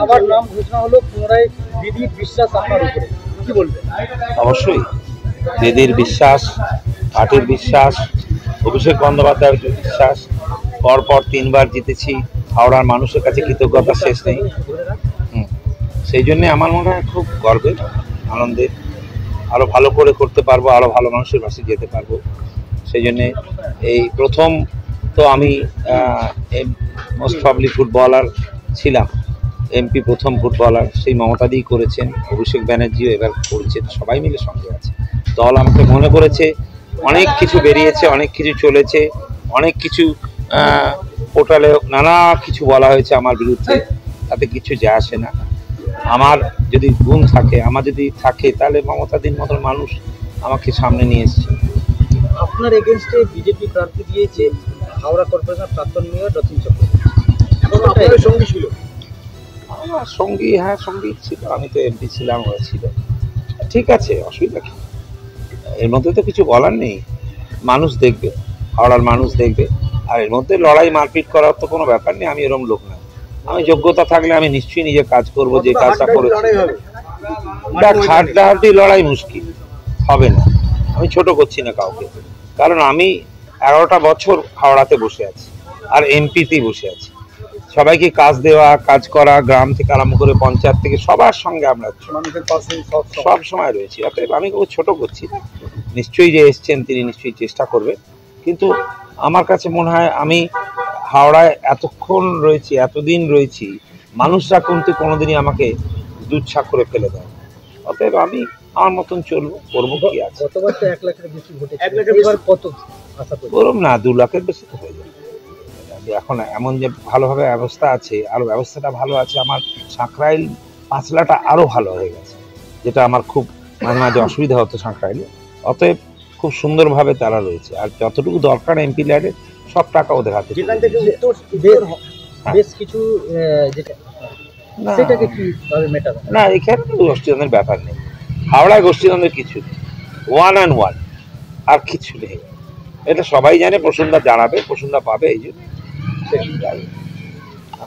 আবার নাম ঘোষণা হলো পুনরায় দিদির বিশ্বাস আপনার উপরে, কি বলবেন? অবশ্যই দিদির বিশ্বাস, পার্টির বিশ্বাস, অভিষেক বন্দ্যোপাধ্যায়ের বিশ্বাস। পরপর 3বার জিতেছি, হাওড়ার মানুষের কাছে কৃতজ্ঞতা শেষ নেই। সেই জন্যে আমার মনে হয় খুব গর্বের, আনন্দের, আরো ভালো করে করতে পারবো, আরো ভালো মানুষের পাশে যেতে পারবো। সেই জন্যে এই প্রথম তো আমি মোস্ট প্রবাবলি ফুটবলার ছিলাম, এমপি প্রথম ফুটবলার, সেই মমতাদিই করেছেন, অভিষেক ব্যানার্জিও এবার করেছেন, সবাই মিলে সঙ্গে আছে। দল আমাকে মনে করেছে, অনেক কিছু বেরিয়েছে, অনেক কিছু চলেছে, অনেক কিছু পোর্টালে নানা কিছু বলা হয়েছে আমার বিরুদ্ধে, তাতে কিছু যায় আসে না। আমার যদি গুণ থাকে, আমার যদি থাকে, তাহলে মমতাদির মতন মানুষ আমাকে সামনে নিয়ে এসছে। আপনার এগেনস্টে বিজেপি প্রার্থী দিয়েছে হাওড়া কর্পোরেশনের প্রাক্তন মেয়র রতন চক্রবর্তী, সঙ্গী ছিল আমার সঙ্গী, হ্যাঁ সঙ্গী ছিল, আমি তো এমপি ছিলাম, ওরা ছিল, ঠিক আছে, অসুবিধা কি, এর মধ্যে তো কিছু বলার নেই। মানুষ দেখবে, হাওড়ার মানুষ দেখবে, আর এর মধ্যে লড়াই মারপিট করার তো কোনো ব্যাপার নেই। আমি এরকম লোক না, আমি যোগ্যতা থাকলে আমি নিশ্চয়ই নিজে কাজ করব, যে কাজটা করেছি। হাড্ডাহাড্ডি লড়াই মুশকিল হবে না, আমি ছোট করছি না কাউকে, কারণ আমি 11টা বছর হাওড়াতে বসে আছি, আর এমপিতেই বসে আছি। সবাইকে কাজ দেওয়া, কাজ করা, গ্রাম থেকে আরম্ভ করে পঞ্চায়েত থেকে সবার সঙ্গে আমরা সব সময় রয়েছি। অতএব আমি কেউ ছোট করছি না, নিশ্চয়ই যে এসছেন তিনি নিশ্চয়ই চেষ্টা করবে। কিন্তু আমার কাছে মনে হয় আমি হাওড়ায় এতক্ষণ রয়েছি, এতদিন রয়েছি, মানুষরা কিন্তু কোনোদিনই আমাকে দুচ্ছা করে ফেলে দেয়। অতএব আমি আমার মতন চলবো, করবো কি আছে। গতবার তো 1 লাখের বেশি ভোটে, 1 লাখের এবার কত আশা করি? বলুন না, 2 লাখের বেশি তো হয়ে যাবে। এখন এমন যে ভালোভাবে ব্যবস্থা আছে, আরো ব্যবস্থাটা ভালো আছে, আমার সাঁকরাইল পাঁচলাটা আরো ভালো হয়ে গেছে, যেটা আমার খুব মাঝে মাঝে অসুবিধা হতো সাঁকরাইলে। অতএব খুব সুন্দরভাবে তারা রয়েছে, আর যতটুকু দরকার এমপি ল্যাডের সব টাকা ওদের হাতে। যেখান থেকে বেশ কিছু যেটা সেটাকে কিভাবে মেটাবে? না, এখানে তো গোষ্ঠীদ্বন্দ্বের ব্যাপার নেই, হাওড়ায় গোষ্ঠীদ্বন্দ্বের কিছু নেই, 1 and 1, আর কিছু নেই। এটা সবাই জানে, প্রসন্নদা জানাবে, প্রসন্নদা পাবে, এই জন্য